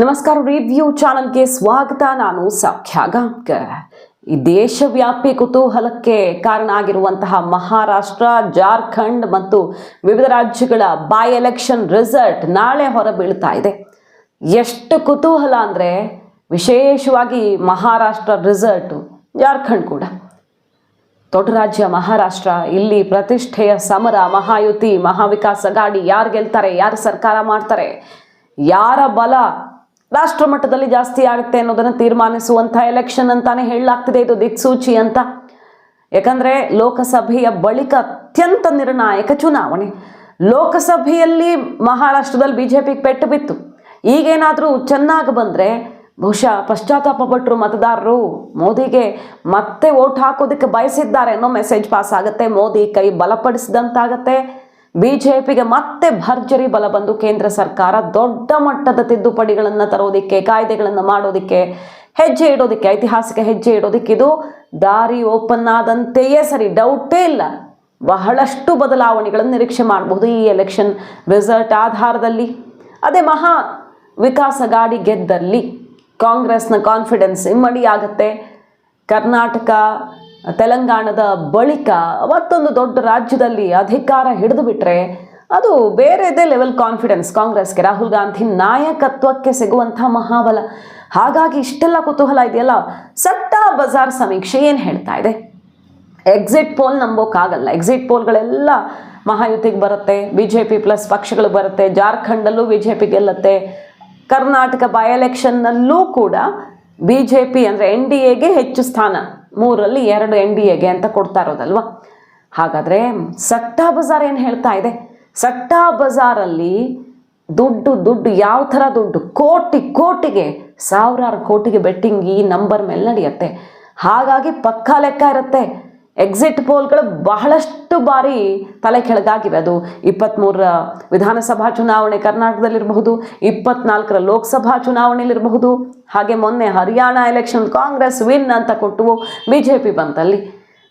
ನಮಸ್ಕಾರ, ರಿವ್ಯೂ ಚಾನಲ್ಗೆ ಸ್ವಾಗತ. ನಾನು ಸೌಖ್ಯ ಗಾಂವ್ಕರ್. ಈ ದೇಶವ್ಯಾಪಿ ಕುತೂಹಲಕ್ಕೆ ಕಾರಣ ಆಗಿರುವಂತಹ ಮಹಾರಾಷ್ಟ್ರ, ಜಾರ್ಖಂಡ್ ಮತ್ತು ವಿವಿಧ ರಾಜ್ಯಗಳ ಬೈ ಎಲೆಕ್ಷನ್ ರಿಸಲ್ಟ್ ನಾಳೆ ಹೊರಬೀಳ್ತಾ ಇದೆ. ಎಷ್ಟು ಕುತೂಹಲ ಅಂದರೆ ವಿಶೇಷವಾಗಿ ಮಹಾರಾಷ್ಟ್ರ ರಿಸಲ್ಟು, ಜಾರ್ಖಂಡ್ ಕೂಡ ದೊಡ್ಡ ರಾಜ್ಯ ಮಹಾರಾಷ್ಟ್ರ. ಇಲ್ಲಿ ಪ್ರತಿಷ್ಠೆಯ ಸಮರ, ಮಹಾಯುತಿ, ಮಹಾವಿಕಾಸ್ ಅಘಾಡಿ, ಯಾರು ಗೆಲ್ತಾರೆ, ಯಾರು ಸರ್ಕಾರ ಮಾಡ್ತಾರೆ, ಯಾರ ಬಲ ರಾಷ್ಟ್ರ ಮಟ್ಟದಲ್ಲಿ ಜಾಸ್ತಿ ಆಗುತ್ತೆ ಅನ್ನೋದನ್ನು ತೀರ್ಮಾನಿಸುವಂಥ ಎಲೆಕ್ಷನ್ ಅಂತಾನೆ ಹೇಳಲಾಗ್ತಿದೆ. ಇದು ದಿಕ್ಸೂಚಿ ಅಂತ. ಯಾಕಂದರೆ ಲೋಕಸಭೆಯ ಬಳಿಕ ಅತ್ಯಂತ ನಿರ್ಣಾಯಕ ಚುನಾವಣೆ. ಲೋಕಸಭೆಯಲ್ಲಿ ಮಹಾರಾಷ್ಟ್ರದಲ್ಲಿ BJPಗೆ ಪೆಟ್ಟು ಬಿತ್ತು. ಈಗೇನಾದರೂ ಚೆನ್ನಾಗಿ ಬಂದರೆ ಬಹುಶಃ ಪಶ್ಚಾತ್ತಾಪ ಪಟ್ಟರು ಮತದಾರರು. ಮೋದಿಗೆ ಮತ್ತೆ ವೋಟ್ ಹಾಕೋದಕ್ಕೆ ಬಯಸಿದ್ದಾರೆ ಅನ್ನೋ ಮೆಸೇಜ್ ಪಾಸ್ ಆಗುತ್ತೆ. ಮೋದಿ ಕೈ ಬಲಪಡಿಸಿದಂತಾಗತ್ತೆ. BJPಗೆ ಮತ್ತೆ ಭರ್ಜರಿ ಬಲ ಬಂದು ಕೇಂದ್ರ ಸರ್ಕಾರ ದೊಡ್ಡ ಮಟ್ಟದ ತಿದ್ದುಪಡಿಗಳನ್ನು ತರೋದಕ್ಕೆ, ಕಾಯ್ದೆಗಳನ್ನು ಮಾಡೋದಕ್ಕೆ, ಹೆಜ್ಜೆ ಇಡೋದಕ್ಕೆ, ಐತಿಹಾಸಿಕ ಹೆಜ್ಜೆ ಇಡೋದಕ್ಕೆ ಇದು ದಾರಿ ಓಪನ್ ಆದಂತೆಯೇ ಸರಿ, ಡೌಟೇ ಇಲ್ಲ. ಬಹಳಷ್ಟು ಬದಲಾವಣೆಗಳನ್ನು ನಿರೀಕ್ಷೆ ಮಾಡಬಹುದು ಈ ಎಲೆಕ್ಷನ್ ರಿಸಲ್ಟ್ ಆಧಾರದಲ್ಲಿ. ಅದೇ ಮಹಾ ವಿಕಾಸ್ ಅಘಾಡಿ ಗೆದ್ದಲ್ಲಿ ಕಾಂಗ್ರೆಸ್ನ ಕಾನ್ಫಿಡೆನ್ಸ್ ಇಮ್ಮಡಿ ಆಗುತ್ತೆ. ಕರ್ನಾಟಕ, ತೆಲಂಗಾಣದ ಬಳಿಕ ಮತ್ತೊಂದು ದೊಡ್ಡ ರಾಜ್ಯದಲ್ಲಿ ಅಧಿಕಾರ ಹಿಡಿದು ಬಿಟ್ಟರೆ ಅದು ಬೇರೆದೇ ಲೆವೆಲ್ ಕಾನ್ಫಿಡೆನ್ಸ್ ಕಾಂಗ್ರೆಸ್ಗೆ. ರಾಹುಲ್ ಗಾಂಧಿ ನಾಯಕತ್ವಕ್ಕೆ ಸಿಗುವಂಥ ಮಹಾಬಲ. ಹಾಗಾಗಿ ಇಷ್ಟೆಲ್ಲ ಕುತೂಹಲ ಇದೆಯಲ್ಲ. ಸಟ್ಟಾ ಬಜಾರ್ ಸಮೀಕ್ಷೆ ಏನು ಹೇಳ್ತಾ ಇದೆ? ಎಕ್ಸಿಟ್ ಪೋಲ್ ನಂಬೋಕ್ಕಾಗಲ್ಲ. ಎಕ್ಸಿಟ್ ಪೋಲ್ಗಳೆಲ್ಲ ಮಹಾಯುತಿಗೆ ಬರುತ್ತೆ, BJP ಪ್ಲಸ್ ಪಕ್ಷಗಳು ಬರುತ್ತೆ. ಜಾರ್ಖಂಡಲ್ಲೂ BJP ಗೆಲ್ಲುತ್ತೆ. ಕರ್ನಾಟಕ ಬೈ ಎಲೆಕ್ಷನ್ನಲ್ಲೂ ಕೂಡ BJP ಅಂದರೆ NDAಗೆ ಹೆಚ್ಚು ಸ್ಥಾನ, 3ರಲ್ಲಿ 2 NDAಗೆ ಅಂತ ಕೊಡ್ತಾ ಇರೋದಲ್ವ. ಹಾಗಾದರೆ ಸಟ್ಟಾ ಬಜಾರ್ ಏನು ಹೇಳ್ತಾ ಇದೆ? ಸಟ್ಟಾ ಬಜಾರಲ್ಲಿ ದುಡ್ಡು ಯಾವ ಥರ ದುಡ್ಡು? ಕೋಟಿಗೆ, ಸಾವಿರಾರು ಕೋಟಿಗೆ ಬೆಟ್ಟಿಂಗ್ ಈ ನಂಬರ್ ಮೇಲೆ ನಡೆಯುತ್ತೆ. ಹಾಗಾಗಿ ಪಕ್ಕಾ ಲೆಕ್ಕ ಇರುತ್ತೆ. ಎಕ್ಸಿಟ್ ಪೋಲ್ಗಳು ಬಹಳಷ್ಟು ಬಾರಿ ತಲೆ ಕೆಳಗಾಗಿವೆ. ಅದು 23ರ ವಿಧಾನಸಭಾ ಚುನಾವಣೆ ಕರ್ನಾಟಕದಲ್ಲಿರಬಹುದು, 24ರ ಲೋಕಸಭಾ ಚುನಾವಣೆಯಲ್ಲಿರಬಹುದು. ಹಾಗೆ ಮೊನ್ನೆ ಹರಿಯಾಣ ಎಲೆಕ್ಷನ್ ಕಾಂಗ್ರೆಸ್ ವಿನ್ ಅಂತ ಕೊಟ್ಟು BJP ಬಂತಲ್ಲಿ.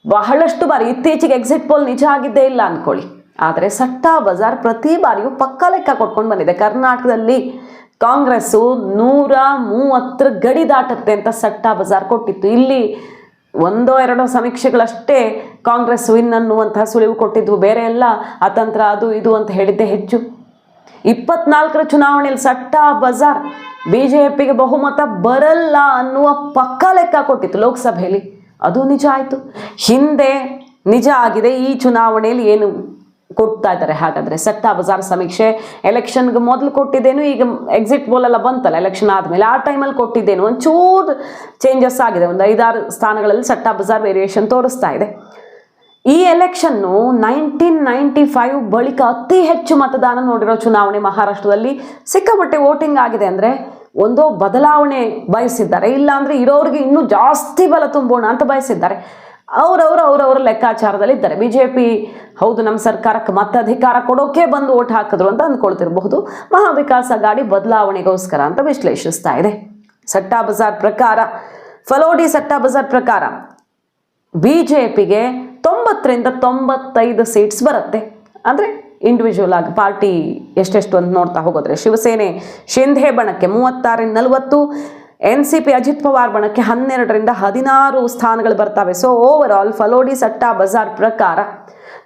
ಬಹಳಷ್ಟು ಬಾರಿ ಇತ್ತೀಚೆಗೆ ಎಕ್ಸಿಟ್ ಪೋಲ್ ನಿಜ ಆಗಿದ್ದೇ ಇಲ್ಲ ಅಂದ್ಕೊಳ್ಳಿ. ಆದರೆ ಸಟ್ಟಾ ಬಜಾರ್ ಪ್ರತಿ ಬಾರಿಯೂ ಪಕ್ಕಾ ಲೆಕ್ಕ ಕೊಟ್ಕೊಂಡು ಬಂದಿದೆ. ಕರ್ನಾಟಕದಲ್ಲಿ ಕಾಂಗ್ರೆಸ್ಸು 130 ಗಡಿ ದಾಟುತ್ತೆ ಅಂತ ಸಟ್ಟಾ ಬಜಾರ್ ಕೊಟ್ಟಿತ್ತು. ಇಲ್ಲಿ 1-2 ಸಮೀಕ್ಷೆಗಳಷ್ಟೇ ಕಾಂಗ್ರೆಸ್ ವಿನ್ ಅನ್ನುವಂತಹ ಸುಳಿವು ಕೊಟ್ಟಿದ್ವು. ಬೇರೆ ಎಲ್ಲ ಅತಂತ್ರ, ಅದು ಇದು ಅಂತ ಹೇಳಿದ್ದೆ ಹೆಚ್ಚು. 24ರ ಚುನಾವಣೆಯಲ್ಲಿ ಸಟ್ಟಾ ಬಜಾರ್ BJPಗೆ ಬಹುಮತ ಬರಲ್ಲ ಅನ್ನುವ ಪಕ್ಕಾ ಲೆಕ್ಕ ಕೊಟ್ಟಿತ್ತು ಲೋಕಸಭೆಯಲ್ಲಿ. ಅದು ನಿಜ ಆಯಿತು. ಹಿಂದೆ ನಿಜ ಆಗಿದೆ. ಈ ಚುನಾವಣೆಯಲ್ಲಿ ಏನು ಕೊಡ್ತಾ ಇದ್ದಾರೆ ಹಾಗಾದರೆ? ಸಟ್ಟಾ ಬಜಾರ್ ಸಮೀಕ್ಷೆ ಎಲೆಕ್ಷನ್ಗೆ ಮೊದಲು ಕೊಟ್ಟಿದ್ದೇನು, ಈಗ ಎಕ್ಸಿಟ್ ಪೋಲ್ ಎಲ್ಲ ಬಂತಲ್ಲ ಎಲೆಕ್ಷನ್ ಆದಮೇಲೆ, ಆ ಟೈಮಲ್ಲಿ ಕೊಟ್ಟಿದ್ದೇನು, ಒಂಚೂರು ಚೇಂಜಸ್ ಆಗಿದೆ. ಒಂದು 5-6 ಸ್ಥಾನಗಳಲ್ಲಿ ಸಟ್ಟಾ ಬಜಾರ್ ವೇರಿಯೇಷನ್ ತೋರಿಸ್ತಾ ಇದೆ. ಈ ಎಲೆಕ್ಷನ್ನು 1995 ಬಳಿಕ ಅತಿ ಹೆಚ್ಚು ಮತದಾನ ನೋಡಿರೋ ಚುನಾವಣೆ ಮಹಾರಾಷ್ಟ್ರದಲ್ಲಿ. ಸಿಕ್ಕಾಪಟ್ಟೆ ವೋಟಿಂಗ್ ಆಗಿದೆ. ಅಂದರೆ ಒಂದೋ ಬದಲಾವಣೆ ಬಯಸಿದ್ದಾರೆ, ಇಲ್ಲಾಂದರೆ ಇರೋರಿಗೆ ಇನ್ನೂ ಜಾಸ್ತಿ ಬಲ ತುಂಬೋಣ ಅಂತ ಬಯಸಿದ್ದಾರೆ. ಅವರವರ ಲೆಕ್ಕಾಚಾರದಲ್ಲಿ ಇದ್ದಾರೆ. BJP ಹೌದು ನಮ್ಮ ಸರ್ಕಾರಕ್ಕೆ ಮತ್ತೆ ಅಧಿಕಾರ ಕೊಡೋಕೆ ಬಂದು ಓಟ್ ಹಾಕಿದ್ರು ಅಂತ ಅಂದ್ಕೊಳ್ತಿರಬಹುದು. ಮಹಾವಿಕಾಸ್ ಅಘಾಡಿ ಬದಲಾವಣೆಗೋಸ್ಕರ ಅಂತ ವಿಶ್ಲೇಷಿಸ್ತಾ ಇದೆ. ಸಟ್ಟಾ ಬಜಾರ್ ಪ್ರಕಾರ, ಫಲೋಡಿ ಸಟ್ಟಾ ಬಜಾರ್ ಪ್ರಕಾರ BJPಗೆ 90ರಿಂದ 95 ಸೀಟ್ಸ್ ಬರುತ್ತೆ. ಅಂದರೆ ಇಂಡಿವಿಜುವಲ್ ಆಗಿ ಪಾರ್ಟಿ ಎಷ್ಟೆಷ್ಟು ಅಂತ ನೋಡ್ತಾ ಹೋಗೋದ್ರೆ ಶಿವಸೇನೆ ಶಿಂಧೆ ಬಣಕ್ಕೆ 36ರಿಂದ 40, NCP ಅಜಿತ್ ಪವಾರ್ ಬಣಕ್ಕೆ 12ರಿಂದ 16 ಸ್ಥಾನಗಳು ಬರ್ತವೆ. ಸೊ ಓವರ್ ಆಲ್ ಫಲೋಡಿ ಸಟ್ಟಾ ಬಜಾರ್ ಪ್ರಕಾರ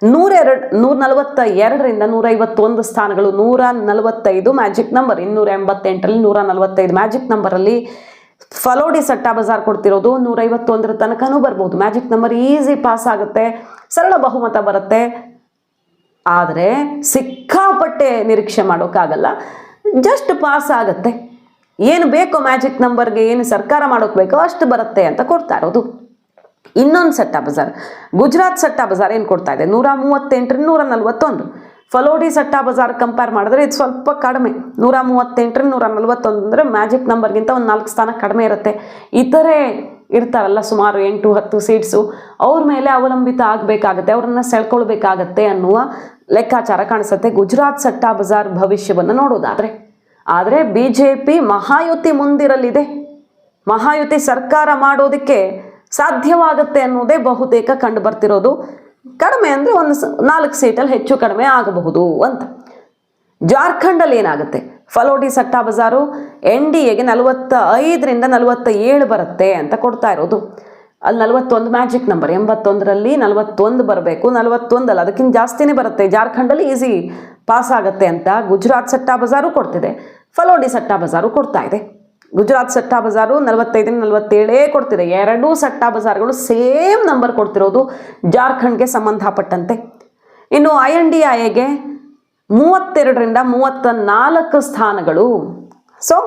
142ರಿಂದ 151 ಸ್ಥಾನಗಳು, 145 ಮ್ಯಾಜಿಕ್ ನಂಬರ್, 288ರಲ್ಲಿ 145 ಮ್ಯಾಜಿಕ್ ನಂಬರಲ್ಲಿ ಫಲೋಡಿ ಸಟ್ಟಾ ಬಜಾರ್ ಕೊಡ್ತಿರೋದು. 151ರ ತನಕನೂ ಬರ್ಬೋದು. ಮ್ಯಾಜಿಕ್ ನಂಬರ್ ಈಸಿ ಪಾಸ್ ಆಗುತ್ತೆ, ಸರಳ ಬಹುಮತ ಬರುತ್ತೆ. ಆದರೆ ಸಿಕ್ಕಾಪಟ್ಟೆ ನಿರೀಕ್ಷೆ ಮಾಡೋಕ್ಕಾಗಲ್ಲ, ಜಸ್ಟ್ ಪಾಸ್ ಆಗುತ್ತೆ. ಏನು ಬೇಕೋ ಮ್ಯಾಜಿಕ್ ನಂಬರ್ಗೆ, ಏನು ಸರ್ಕಾರ ಮಾಡೋಕೆ ಬೇಕೋ ಅಷ್ಟು ಬರುತ್ತೆ ಅಂತ ಕೊಡ್ತಾ ಇರೋದು. ಇನ್ನೊಂದು ಸಟ್ಟಾ ಬಜಾರ್, ಗುಜರಾತ್ ಸಟ್ಟಾ ಬಜಾರ್ ಏನು ಕೊಡ್ತಾ ಇದೆ? 138ರಿಂದ 141. ಫಲೋಡಿ ಸಟ್ಟಾ ಬಜಾರ್ ಕಂಪೇರ್ ಮಾಡಿದ್ರೆ ಇದು ಸ್ವಲ್ಪ ಕಡಿಮೆ. 138ರಿಂದ 141 ಅಂದರೆ ಮ್ಯಾಜಿಕ್ ನಂಬರ್ಗಿಂತ ಒಂದು 4 ಸ್ಥಾನ ಕಡಿಮೆ ಇರುತ್ತೆ. ಇತರೆ ಇರ್ತಾರಲ್ಲ ಸುಮಾರು 8-10 ಸೀಟ್ಸು, ಅವ್ರ ಮೇಲೆ ಅವಲಂಬಿತ ಆಗಬೇಕಾಗತ್ತೆ, ಅವರನ್ನು ಸೆಳ್ಕೊಳ್ಬೇಕಾಗತ್ತೆ ಅನ್ನುವ ಲೆಕ್ಕಾಚಾರ ಕಾಣಿಸುತ್ತೆ ಗುಜರಾತ್ ಸಟ್ಟಾ ಬಜಾರ್ ಭವಿಷ್ಯವನ್ನು ನೋಡೋದಾದರೆ. ಆದರೆ BJP ಮಹಾಯುತಿ ಮುಂದಿರಲಿದೆ. ಮಹಾಯುತಿ ಸರ್ಕಾರ ಮಾಡೋದಕ್ಕೆ ಸಾಧ್ಯವಾಗುತ್ತೆ ಅನ್ನೋದೇ ಬಹುತೇಕ ಕಂಡು ಬರ್ತಿರೋದು. ಕಡಿಮೆ ಅಂದರೆ ಒಂದು 4 ಸೀಟಲ್ಲಿ ಹೆಚ್ಚು ಕಡಿಮೆ ಆಗಬಹುದು ಅಂತ. ಜಾರ್ಖಂಡಲ್ಲಿ ಏನಾಗುತ್ತೆ? ಫಲೋಡಿ ಸಟ್ಟಾ ಬಜಾರು NDAಗೆ 45ರಿಂದ 47 ಬರುತ್ತೆ ಅಂತ ಕೊಡ್ತಾ ಇರೋದು. ಅಲ್ಲಿ 41 ಮ್ಯಾಜಿಕ್ ನಂಬರ್, 81ರಲ್ಲಿ 41 ಬರಬೇಕು, 41 ಅಲ್ಲ ಅದಕ್ಕಿಂತ ಜಾಸ್ತಿನೇ ಬರುತ್ತೆ. ಜಾರ್ಖಂಡಲ್ಲಿ ಈಸಿ ಪಾಸ್ ಆಗುತ್ತೆ ಅಂತ ಗುಜರಾತ್ ಸಟ್ಟಾ ಬಜಾರು ಕೊಡ್ತಿದೆ, ಫಲೋಡಿ ಸಟ್ಟಾ ಬಜಾರು ಕೊಡ್ತಾ ಇದೆ. ಗುಜರಾತ್ ಸಟ್ಟಾ ಬಜಾರು 45ರಿಂದ 47 ಕೊಡ್ತಿದೆ. ಎರಡೂ ಸಟ್ಟಾ ಬಜಾರ್ಗಳು ಸೇಮ್ ನಂಬರ್ ಕೊಡ್ತಿರೋದು ಜಾರ್ಖಂಡ್ಗೆ ಸಂಬಂಧಪಟ್ಟಂತೆ. ಇನ್ನು INDIAಗೆ 32ರಿಂದ 34 ಸ್ಥಾನಗಳು. ಸೊ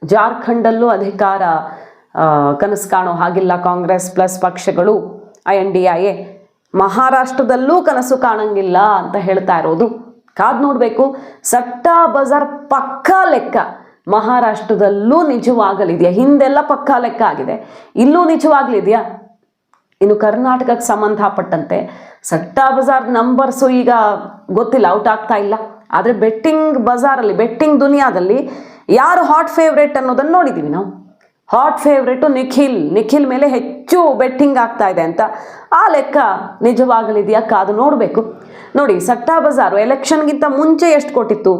ಜಾರ್ಖಂಡಲ್ಲೂ ಅಧಿಕಾರ ಕನಸು ಕಾಣೋ ಹಾಗಿಲ್ಲ ಕಾಂಗ್ರೆಸ್ ಪ್ಲಸ್ ಪಕ್ಷಗಳು. INDIA ಮಹಾರಾಷ್ಟ್ರದಲ್ಲೂ ಕನಸು ಕಾಣಂಗಿಲ್ಲ ಅಂತ ಹೇಳ್ತಾ ಇರೋದು. ಕಾದ್ ನೋಡಬೇಕು. ಸಟ್ಟಾ ಬಜಾರ್ ಪಕ್ಕಾ ಲೆಕ್ಕ ಮಹಾರಾಷ್ಟ್ರದಲ್ಲೂ ನಿಜವಾಗಲಿದೆಯಾ? ಹಿಂದೆಲ್ಲ ಪಕ್ಕಾ ಲೆಕ್ಕ ಆಗಿದೆ, ಇಲ್ಲೂ ನಿಜವಾಗ್ಲಿದೆಯಾ? ಇನ್ನು ಕರ್ನಾಟಕಕ್ಕೆ ಸಂಬಂಧಪಟ್ಟಂತೆ ಸಟ್ಟಾ ಬಜಾರ್ ನಂಬರ್ಸು ಈಗ ಗೊತ್ತಿಲ್ಲ, ಔಟ್ ಆಗ್ತಾ ಇಲ್ಲ. ಆದರೆ ಬೆಟ್ಟಿಂಗ್ ಬಜಾರಲ್ಲಿ, ಬೆಟ್ಟಿಂಗ್ ದುನಿಯಾದಲ್ಲಿ ಯಾರು ಹಾಟ್ ಫೇವ್ರೇಟ್ ಅನ್ನೋದನ್ನು ನೋಡಿದ್ದೀವಿ ನಾವು. ಹಾಟ್ ಫೇವ್ರೇಟು ನಿಖಿಲ್ ಮೇಲೆ ಹೆಚ್ಚು ಬೆಟ್ಟಿಂಗ್ ಆಗ್ತಾ ಇದೆ ಅಂತ. ಆ ಲೆಕ್ಕ ನಿಜವಾಗಲಿದೆಯಾ? ಕಾದು ನೋಡಬೇಕು. ನೋಡಿ, ಸಟ್ಟಾ ಬಜಾರು ಎಲೆಕ್ಷನ್ಗಿಂತ ಮುಂಚೆ ಎಷ್ಟು ಕೊಟ್ಟಿತ್ತು?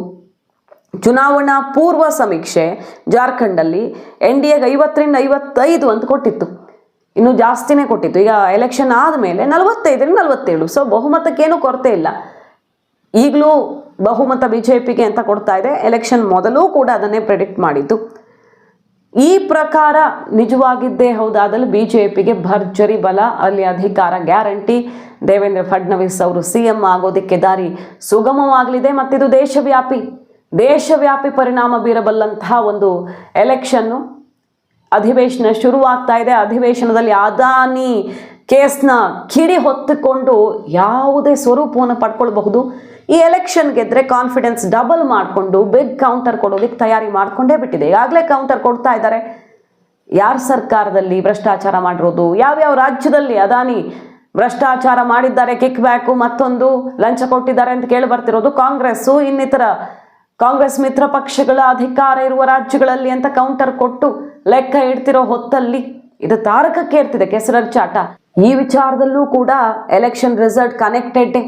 ಚುನಾವಣಾ ಪೂರ್ವ ಸಮೀಕ್ಷೆ ಜಾರ್ಖಂಡಲ್ಲಿ NDAಗೆ 50ರಿಂದ 55 ಅಂತ ಕೊಟ್ಟಿತ್ತು, ಇನ್ನೂ ಜಾಸ್ತಿನೇ ಕೊಟ್ಟಿತ್ತು. ಈಗ ಎಲೆಕ್ಷನ್ ಆದಮೇಲೆ 45ರಿಂದ 47. ಸೊ ಬಹುಮತಕ್ಕೇನು ಕೊರತೆ ಇಲ್ಲ. ಈಗಲೂ ಬಹುಮತ BJPಗೆ ಅಂತ ಕೊಡ್ತಾ ಇದೆ. ಎಲೆಕ್ಷನ್ ಮೊದಲು ಕೂಡ ಅದನ್ನೇ ಪ್ರೆಡಿಕ್ಟ್ ಮಾಡಿದ್ದು. ಈ ಪ್ರಕಾರ ನಿಜವಾಗಿದ್ದೇ ಹೌದಾದಲ್ಲಿ BJPಗೆ ಭರ್ಜರಿ ಬಲ, ಅಲ್ಲಿ ಅಧಿಕಾರ ಗ್ಯಾರಂಟಿ. ದೇವೇಂದ್ರ ಫಡ್ನವೀಸ್ ಅವರು CM ಆಗೋದಕ್ಕೆ ದಾರಿ ಸುಗಮವಾಗಲಿದೆ. ಮತ್ತಿದು ದೇಶವ್ಯಾಪಿ ಪರಿಣಾಮ ಬೀರಬಲ್ಲಂತಹ ಒಂದು ಎಲೆಕ್ಷನ್ನು. ಅಧಿವೇಶನ ಶುರುವಾಗ್ತಾ ಇದೆ. ಅಧಿವೇಶನದಲ್ಲಿ ಅದಾನಿ ಕೇಸ್ನ ಕಿಡಿ ಹೊತ್ತುಕೊಂಡು ಯಾವುದೇ ಸ್ವರೂಪವನ್ನು ಪಡ್ಕೊಳ್ಬಹುದು. ಈ ಎಲೆಕ್ಷನ್ ಗೆದ್ರೆ ಕಾನ್ಫಿಡೆನ್ಸ್ ಡಬಲ್ ಮಾಡಿಕೊಂಡು ಬಿಗ್ ಕೌಂಟರ್ ಕೊಡೋದಕ್ಕೆ ತಯಾರಿ ಮಾಡ್ಕೊಂಡೇ ಬಿಟ್ಟಿದೆ. ಈಗಾಗಲೇ ಕೌಂಟರ್ ಕೊಡ್ತಾ ಇದ್ದಾರೆ. ಯಾರ ಸರ್ಕಾರದಲ್ಲಿ ಭ್ರಷ್ಟಾಚಾರ ಮಾಡಿರೋದು, ಯಾವ್ಯಾವ ರಾಜ್ಯದಲ್ಲಿ ಅದಾನಿ ಭ್ರಷ್ಟಾಚಾರ ಮಾಡಿದ್ದಾರೆ, ಕಿಕ್ ಬ್ಯಾಕು ಮತ್ತೊಂದು ಲಂಚ ಕೊಟ್ಟಿದ್ದಾರೆ ಅಂತ ಕೇಳಿ ಬರ್ತಿರೋದು ಕಾಂಗ್ರೆಸ್ಸು, ಇನ್ನಿತರ ಕಾಂಗ್ರೆಸ್ ಮಿತ್ರ ಪಕ್ಷಗಳ ಅಧಿಕಾರ ಇರುವ ರಾಜ್ಯಗಳಲ್ಲಿ ಅಂತ ಕೌಂಟರ್ ಕೊಟ್ಟು ಲೆಕ್ಕ ಇಡ್ತಿರೋ ಹೊತ್ತಲ್ಲಿ ಇದು ತಾರಕಕ್ಕೆ ಇರ್ತಿದೆ ಕೆಸರಚ್ಚಾಟ. ಈ ವಿಚಾರದಲ್ಲೂ ಕೂಡ ಎಲೆಕ್ಷನ್ ರಿಸಲ್ಟ್ ಕನೆಕ್ಟೆಡ್.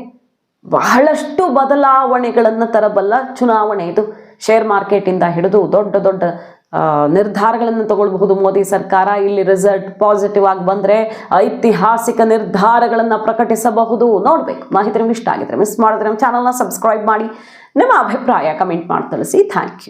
ಬಹಳಷ್ಟು ಬದಲಾವಣೆಗಳನ್ನು ತರಬಲ್ಲ ಚುನಾವಣೆ ಇದು. ಶೇರ್ ಮಾರ್ಕೆಟಿಂದ ಹಿಡಿದು ದೊಡ್ಡ ನಿರ್ಧಾರಗಳನ್ನು ತಗೊಳ್ಬಹುದು ಮೋದಿ ಸರ್ಕಾರ. ಇಲ್ಲಿ ರಿಸಲ್ಟ್ ಪಾಸಿಟಿವ್ ಆಗಿ ಬಂದರೆ ಐತಿಹಾಸಿಕ ನಿರ್ಧಾರಗಳನ್ನು ಪ್ರಕಟಿಸಬಹುದು. ನೋಡಬೇಕು. ಮಾಹಿತಿ ನಿಮ್ಗೆ ಇಷ್ಟ ಆಗಿದ್ರೆ ಮಿಸ್ ಮಾಡಿದ್ರೆ ನಮ್ಮ ಚಾನಲ್ನ ಸಬ್ಸ್ಕ್ರೈಬ್ ಮಾಡಿ, ನಿಮ್ಮ ಅಭಿಪ್ರಾಯ ಕಮೆಂಟ್ ಮಾಡಿ ತಿಳಿಸಿ. Thank you.